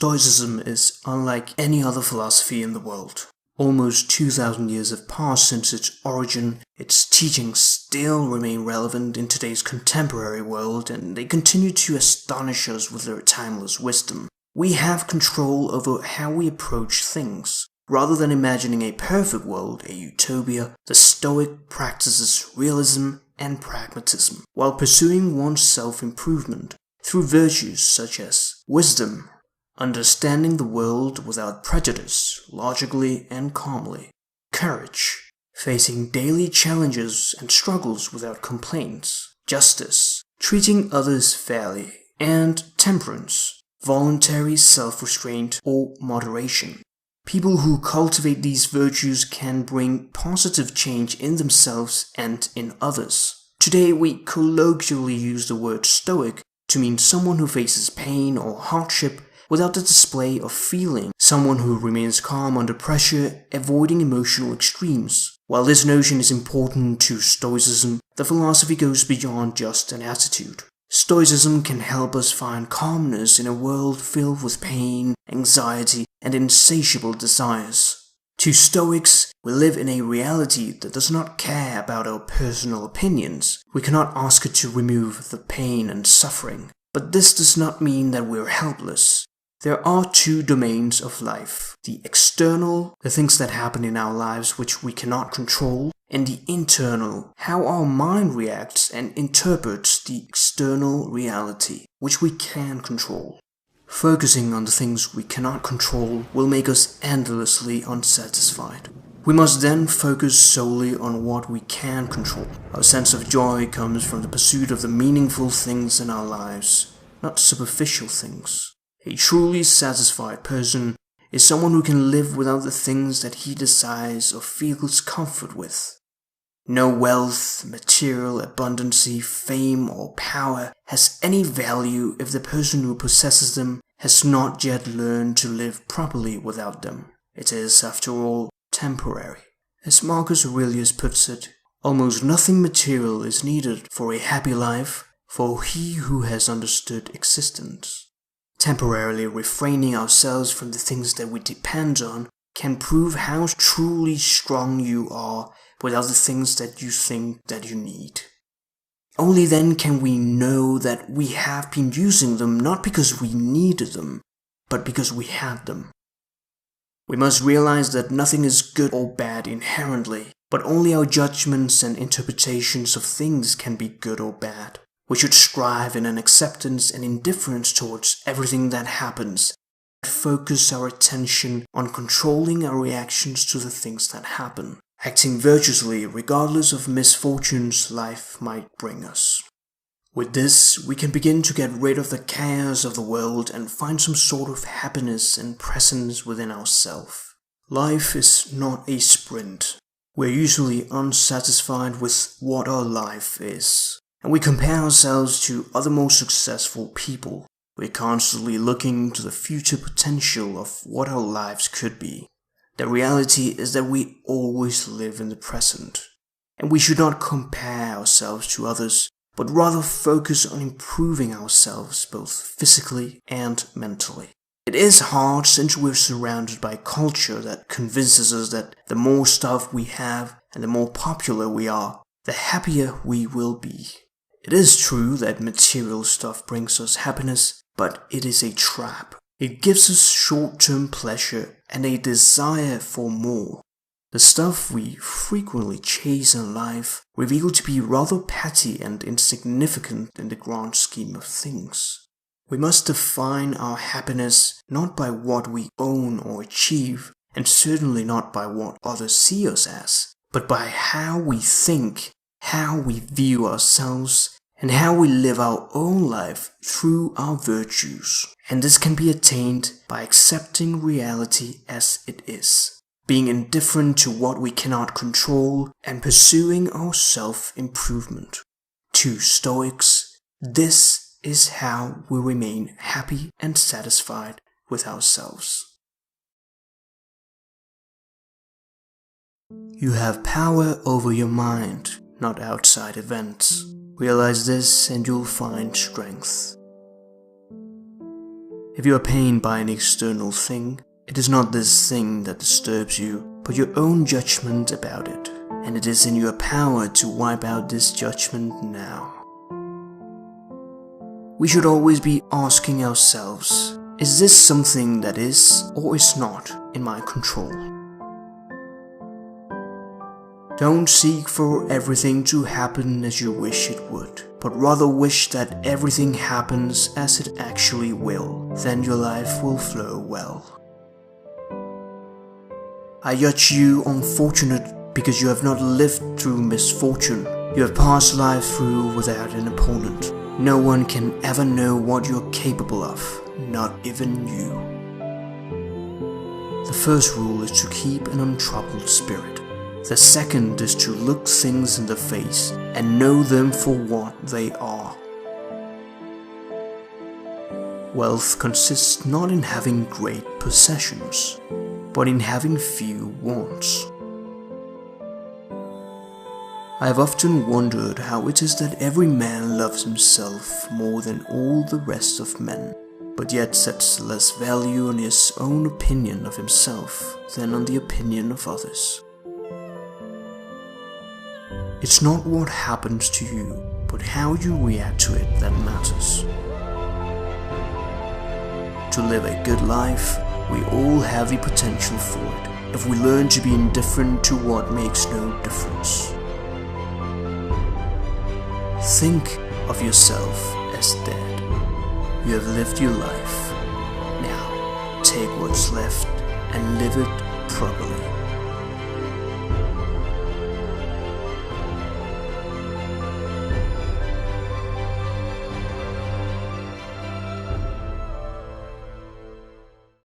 Stoicism is unlike any other philosophy in the world. Almost 2,000 years have passed since its origin. Its teachings still remain relevant in today's contemporary world, and they continue to astonish us with their timeless wisdom. We have control over how we approach things. Rather than imagining a perfect world, a utopia, the Stoic practices realism and pragmatism, while pursuing one's self-improvement through virtues such as wisdom, understanding the world without prejudice, logically and calmly, courage, facing daily challenges and struggles without complaints, justice, treating others fairly, and temperance, voluntary self-restraint or moderation. People who cultivate these virtues can bring positive change in themselves and in others. Today we colloquially use the word Stoic to mean someone who faces pain or hardship without the display of feeling, someone who remains calm under pressure, avoiding emotional extremes. While this notion is important to Stoicism, the philosophy goes beyond just an attitude. Stoicism can help us find calmness in a world filled with pain, anxiety, and insatiable desires. To Stoics, we live in a reality that does not care about our personal opinions. We cannot ask it to remove the pain and suffering. But this does not mean that we're helpless. There are two domains of life. The external, the things that happen in our lives which we cannot control, and the internal, how our mind reacts and interprets the external reality, which we can control. Focusing on the things we cannot control will make us endlessly unsatisfied. We must then focus solely on what we can control. Our sense of joy comes from the pursuit of the meaningful things in our lives, not superficial things. A truly satisfied person is someone who can live without the things that he desires or feels comfort with. No wealth, material abundancy, fame, or power has any value if the person who possesses them has not yet learned to live properly without them. It is, after all, temporary. As Marcus Aurelius puts it, almost nothing material is needed for a happy life for he who has understood existence. Temporarily refraining ourselves from the things that we depend on can prove how truly strong you are without the things that you think that you need. Only then can we know that we have been using them not because we needed them, but because we had them. We must realize that nothing is good or bad inherently, but only our judgments and interpretations of things can be good or bad. We should strive in an acceptance and indifference towards everything that happens, focus our attention on controlling our reactions to the things that happen, acting virtuously regardless of misfortunes life might bring us. With this, we can begin to get rid of the chaos of the world and find some sort of happiness and presence within ourselves. Life is not a sprint. We're usually unsatisfied with what our life is, and we compare ourselves to other more successful people. We're constantly looking to the future potential of what our lives could be. The reality is that we always live in the present, and we should not compare ourselves to others, but rather focus on improving ourselves both physically and mentally. It is hard since we're surrounded by a culture that convinces us that the more stuff we have and the more popular we are, the happier we will be. It is true that material stuff brings us happiness, but it is a trap. It gives us short-term pleasure and a desire for more. The stuff we frequently chase in life reveal to be rather petty and insignificant in the grand scheme of things. We must define our happiness not by what we own or achieve, and certainly not by what others see us as, but by how we think, how we view ourselves, and how we live our own life through our virtues. And this can be attained by accepting reality as it is, being indifferent to what we cannot control, and pursuing our self-improvement. To Stoics, this is how we remain happy and satisfied with ourselves. You have power over your mind, not outside events. Realize this and you'll find strength. If you are pained by an external thing, it is not this thing that disturbs you, but your own judgment about it, and it is in your power to wipe out this judgment now. We should always be asking ourselves, is this something that is or is not in my control? Don't seek for everything to happen as you wish it would, but rather wish that everything happens as it actually will. Then your life will flow well. I judge you unfortunate because you have not lived through misfortune. You have passed life through without an opponent. No one can ever know what you're capable of, not even you. The first rule is to keep an untroubled spirit. The second is to look things in the face and know them for what they are. Wealth consists not in having great possessions, but in having few wants. I have often wondered how it is that every man loves himself more than all the rest of men, but yet sets less value on his own opinion of himself than on the opinion of others. It's not what happens to you, but how you react to it that matters. To live a good life, we all have the potential for it, if we learn to be indifferent to what makes no difference. Think of yourself as dead. You have lived your life. Now, take what's left and live it properly.